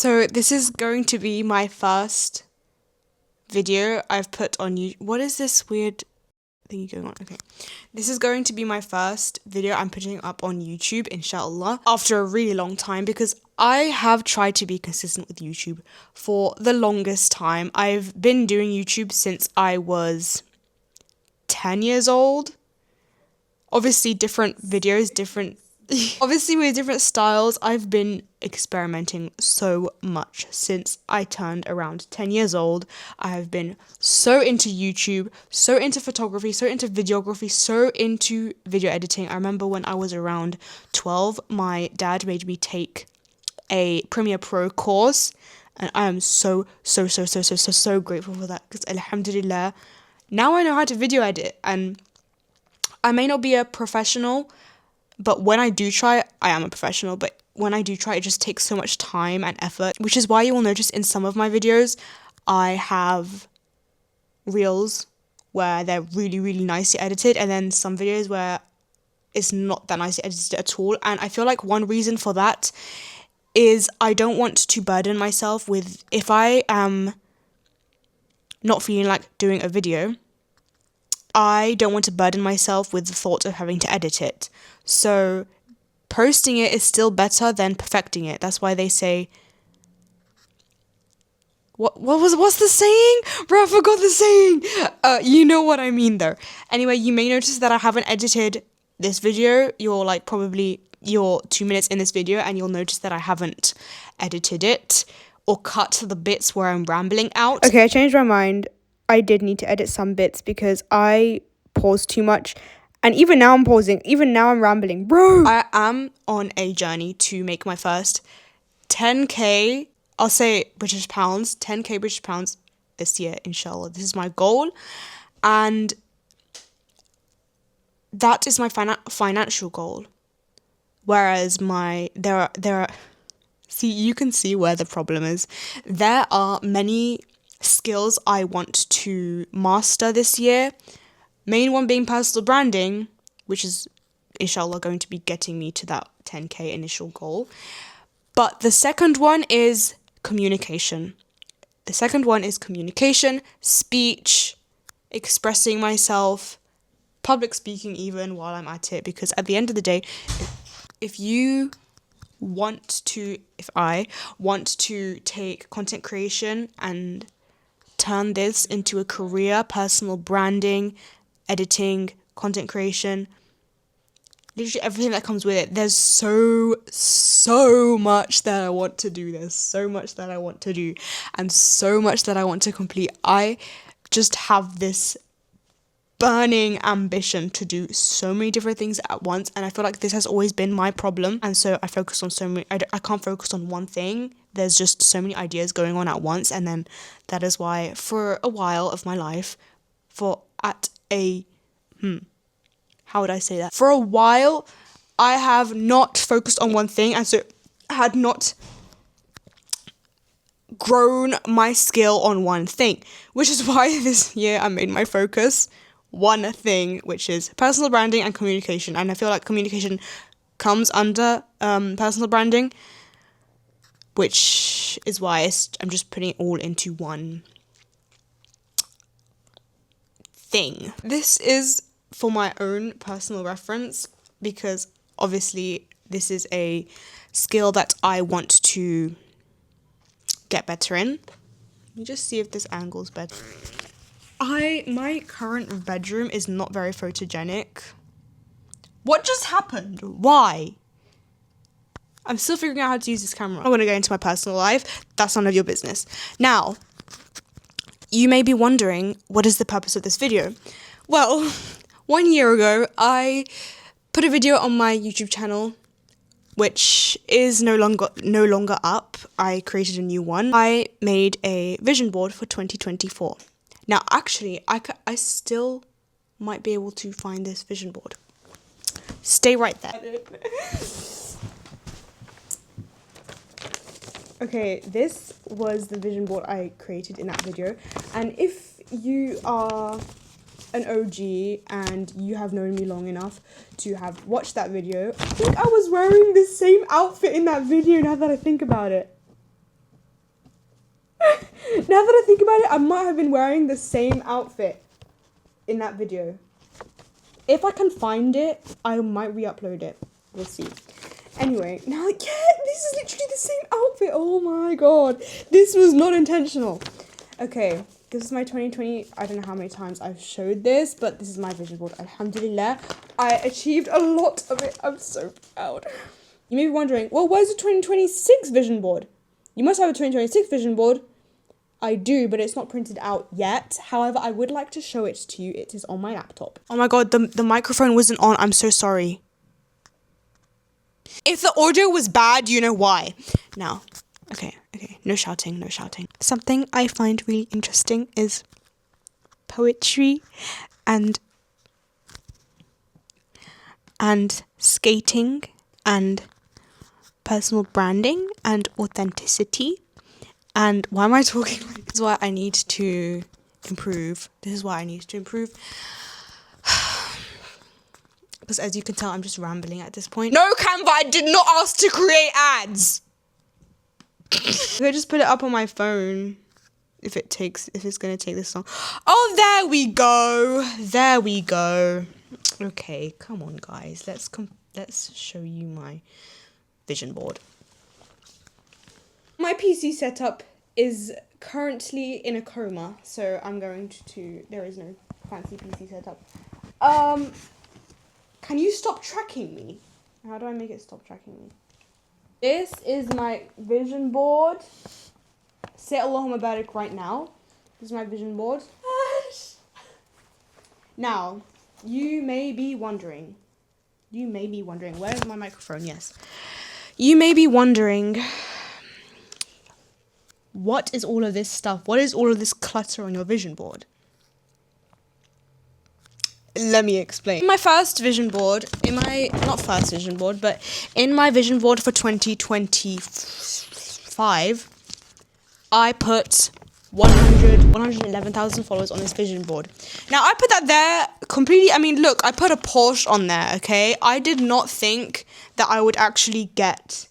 So this is going to be my first video I've put on YouTube. What is this weird thingy going on? Okay. This is going to be my first video I'm putting up on YouTube, inshallah, after a really long time, because I have tried to be consistent with YouTube for the longest time. I've been doing YouTube since I was 10 years old. Obviously different videos, obviously with different styles. I've been experimenting so much since I turned around 10 years old. I have been so into YouTube, so into photography, so into videography, so into video editing. I remember when I was around 12, my dad made me take a Premiere Pro course, and I am so grateful for that, because alhamdulillah, now I know how to video edit. And I may not be a professional, but when I do try, I am a professional. But when I do try, it just takes so much time and effort, which is why you will notice in some of my videos, I have reels where they're really nicely edited, and then some videos where it's not that nicely edited at all. And I feel like one reason for that is I don't want to burden myself with, if I am not feeling like doing a video, I don't want to burden myself with the thought of having to edit it. So posting it is still better than perfecting it. That's why they say, what's the saying? Bro, I forgot the saying. You know what I mean though. Anyway, you may notice that I haven't edited this video. You're 2 minutes in this video, and you'll notice that I haven't edited it or cut the bits where I'm rambling out. Okay, I changed my mind. I did need to edit some bits because I paused too much. And even now I'm pausing. Even now I'm rambling. Bro! I am on a journey to make my first 10k, I'll say British pounds, 10k British pounds this year, inshallah. This is my goal. And that is my financial goal. Whereas there are, see, you can see where the problem is. There are many skills I want to master this year. Main one being personal branding, which is inshallah going to be getting me to that 10k initial goal. But the second one is communication. Speech, expressing myself, public speaking even while I'm at it, because at the end of the day, if I want to take content creation and turn this into a career, personal branding, editing, content creation, literally everything that comes with it, there's so much that I want to do. There's so much that I want to do and so much that I want to complete. I just have this burning ambition to do so many different things at once, and I feel like this has always been my problem. And so I focus on so many. I can't focus on one thing. There's just so many ideas going on at once, and then that is why for a while of my life, for a while, I have not focused on one thing, and so had not grown my skill on one thing, which is why this year I made my focus one thing, which is personal branding and communication. And I feel like communication comes under personal branding, which is why I'm just putting it all into one thing. This is for my own personal reference, because obviously this is a skill that I want to get better in. Let me just see if this angle's better. My current bedroom is not very photogenic. What just happened? Why? I'm still figuring out how to use this camera. I want to go into my personal life. That's none of your business. Now, you may be wondering, what is the purpose of this video? Well, 1 year ago, I put a video on my YouTube channel, which is no longer up. I created a new one. I made a vision board for 2024. Now, actually, I still might be able to find this vision board. Stay right there. Okay, this was the vision board I created in that video. And if you are an OG and you have known me long enough to have watched that video, I think I was wearing the same outfit in that video now that I think about it. Now that I think about it, I might have been wearing the same outfit in that video. If I can find it, I might re-upload it. We'll see. Anyway, now, yeah, this is literally the same outfit. Oh my god. This was not intentional. Okay, this is my 2020. I don't know how many times I've showed this, but this is my vision board. Alhamdulillah. I achieved a lot of it. I'm so proud. You may be wondering, well, where's the 2026 vision board? You must have a 2026 vision board. I do, but it's not printed out yet. However, I would like to show it to you. It is on my laptop. Oh my god, the microphone wasn't on. I'm so sorry. If the audio was bad, you know why. Now, okay, no shouting, no shouting. Something I find really interesting is poetry and skating and personal branding and authenticity. And why am I talking like this? This is why I need to improve. Because as you can tell, I'm just rambling at this point. No, Canva, I did not ask to create ads. I just put it up on my phone if it's gonna take this long. Oh, there we go. There we go. Okay, come on, guys. Let's show you my vision board. My PC setup is currently in a coma, so I'm going to there is no fancy PC setup. Can you stop tracking me? How do I make it stop tracking me? This is my vision board. Say Allahumma barik right now. This is my vision board. Now, you may be wondering, where is my microphone? Yes. You may be wondering, what is all of this stuff? What is all of this clutter on your vision board? Let me explain. In my first vision board, in my vision board for 2025, I put 111,000 followers on this vision board. Now, I put that there completely, I mean, look, I put a Porsche on there, okay? I did not think that I would actually get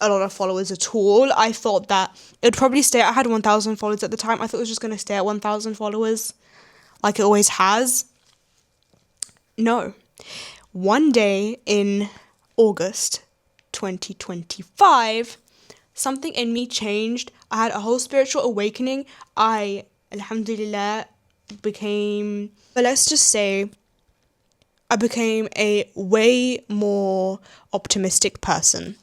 a lot of followers at all. I thought that it would probably stay, I had 1,000 followers at the time. I thought it was just going to stay at 1,000 followers, like it always has. No. One day in August 2025, something in me changed. I had a whole spiritual awakening. I, alhamdulillah, became a way more optimistic person.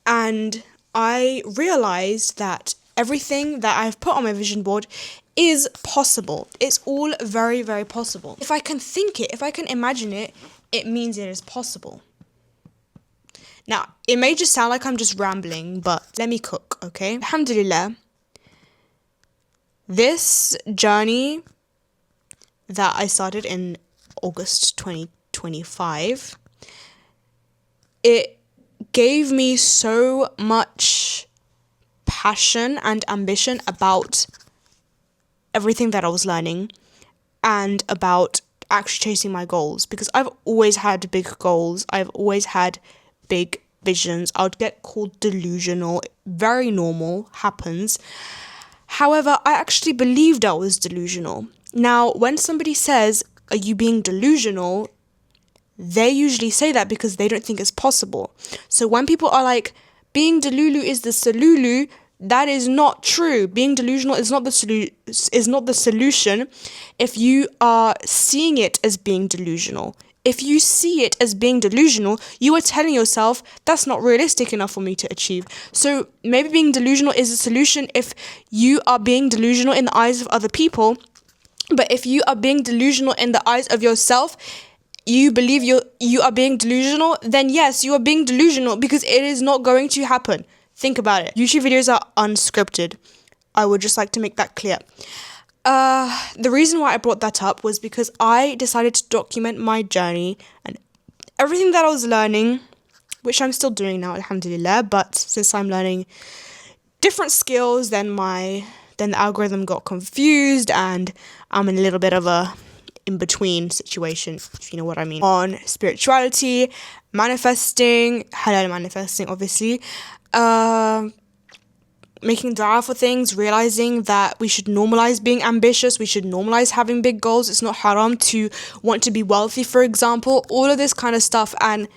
And I realized that everything that I've put on my vision board is possible. It's all very, very possible. If I can think it, if I can imagine it, it means it is possible. Now, it may just sound like I'm just rambling, but let me cook, okay? Alhamdulillah, this journey that I started in August 2025, it gave me so much passion and ambition about everything that I was learning and about actually chasing my goals, because I've always had big goals. I've always had big visions. I would get called delusional. Very normal, happens. However, I actually believed I was delusional. Now, when somebody says, "Are you being delusional?" they usually say that because they don't think it's possible. So when people are like, being delulu is the salulu, that is not true. Being delusional is not the solution if you are seeing it as being delusional. If you see it as being delusional, you are telling yourself, that's not realistic enough for me to achieve. So maybe being delusional is a solution if you are being delusional in the eyes of other people. But if you are being delusional in the eyes of yourself, you believe you are being delusional, then yes, you are being delusional, because it is not going to happen. Think about it. YouTube videos are unscripted. I would just like to make that clear. The reason why I brought that up was because I decided to document my journey and everything that I was learning, which I'm still doing now, alhamdulillah, but since I'm learning different skills, then the algorithm got confused and I'm in a little bit of a in-between situation, if you know what I mean, on spirituality, manifesting, halal manifesting, obviously, making dua for things, realizing that we should normalize being ambitious, we should normalize having big goals. It's not haram to want to be wealthy, for example, all of this kind of stuff. And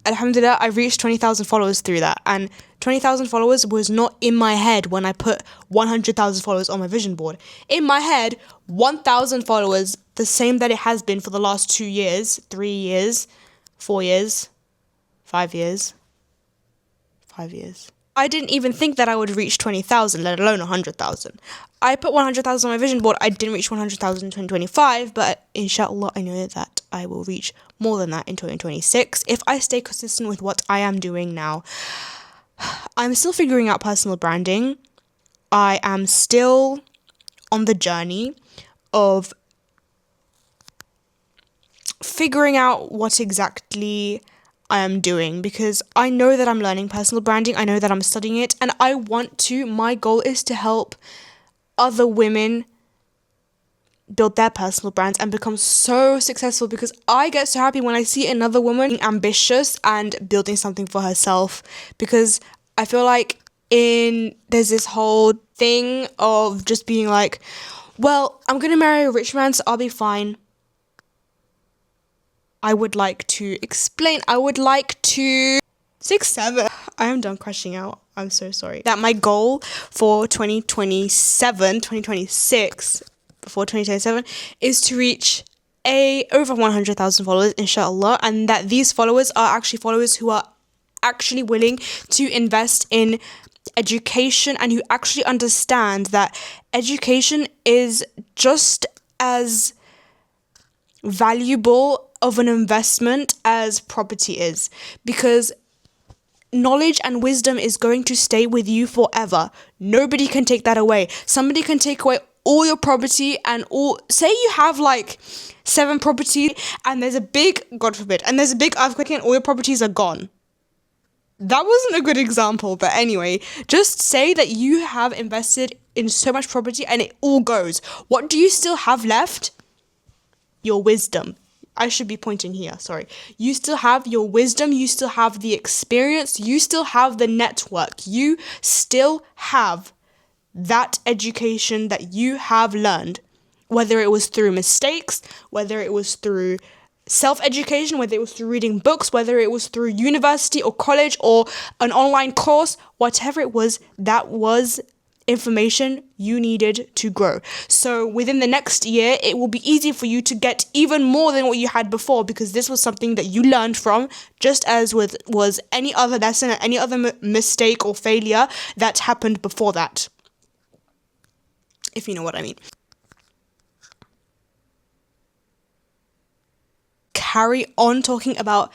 alhamdulillah, I reached 20,000 followers through that. And 20,000 followers was not in my head when I put 100,000 followers on my vision board. In my head, 1,000 followers, the same that it has been for the last 2 years, 3 years, 4 years, 5 years, 5 years. I didn't even think that I would reach 20,000, let alone 100,000. I put 100,000 on my vision board. I didn't reach 100,000 in 2025, but inshallah, I know that I will reach more than that in 2026 if I stay consistent with what I am doing now. I'm still figuring out personal branding. I am still on the journey of figuring out what exactly I am doing, because I know that I'm learning personal branding. I know that I'm studying it, and I want to. My goal is to help other women build their personal brands and become so successful, because I get so happy when I see another woman being ambitious and building something for herself, because I feel like there's this whole thing of just being like, well, I'm gonna marry a rich man, so I'll be fine. I would like to explain. I would like to 6, 7. I am done crashing out. I'm so sorry. That my goal for 2026, before 2027, is to reach over 100,000 followers, inshallah, and that these followers are actually followers who are actually willing to invest in education and who actually understand that education is just as valuable of an investment as property is, because knowledge and wisdom is going to stay with you forever. Nobody can take that away. Somebody can take away all your property and say you have like 7 properties and there's a big, God forbid, and there's a big earthquake and all your properties are gone. That wasn't a good example, but anyway, just say that you have invested in so much property and it all goes. What do you still have left? Your wisdom. I should be pointing here, sorry. You still have your wisdom, you still have the experience, you still have the network, you still have that education that you have learned, whether it was through mistakes, whether it was through self-education, whether it was through reading books, whether it was through university or college or an online course, whatever it was, that was information you needed to grow. So within the next year, it will be easy for you to get even more than what you had before, because this was something that you learned from, just as was any other lesson, any other mistake or failure that happened before that, if you know what I mean. Carry on talking about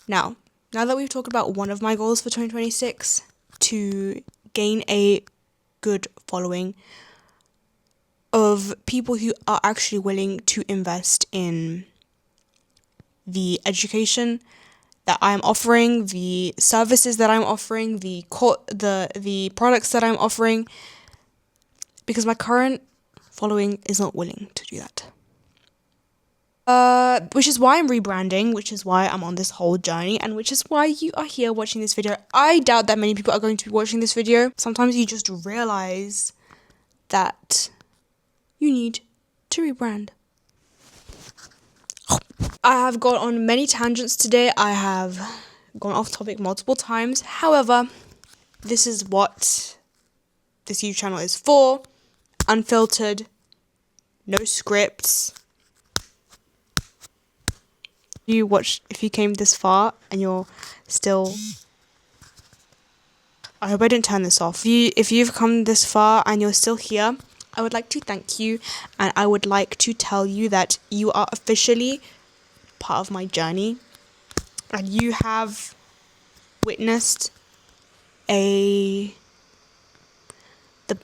now that we've talked about one of my goals for 2026, to gain a good following of people who are actually willing to invest in the education that I'm offering, the services that I'm offering, the products that I'm offering, because my current following is not willing to do that. Which is why I'm rebranding, which is why I'm on this whole journey, and which is why you are here watching this video. I doubt that many people are going to be watching this video. Sometimes you just realize that you need to rebrand. I have gone on many tangents today. I have gone off topic multiple times. However, this is what this YouTube channel is for. Unfiltered, no scripts. If you came this far and you're still, I hope I didn't turn this off. If you've come this far and you're still here, I would like to thank you, and I would like to tell you that you are officially part of my journey, and you have witnessed the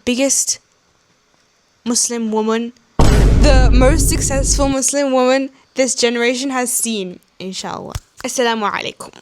biggest Muslim woman, the most successful Muslim woman this generation has seen, inshallah. Assalamu alaikum.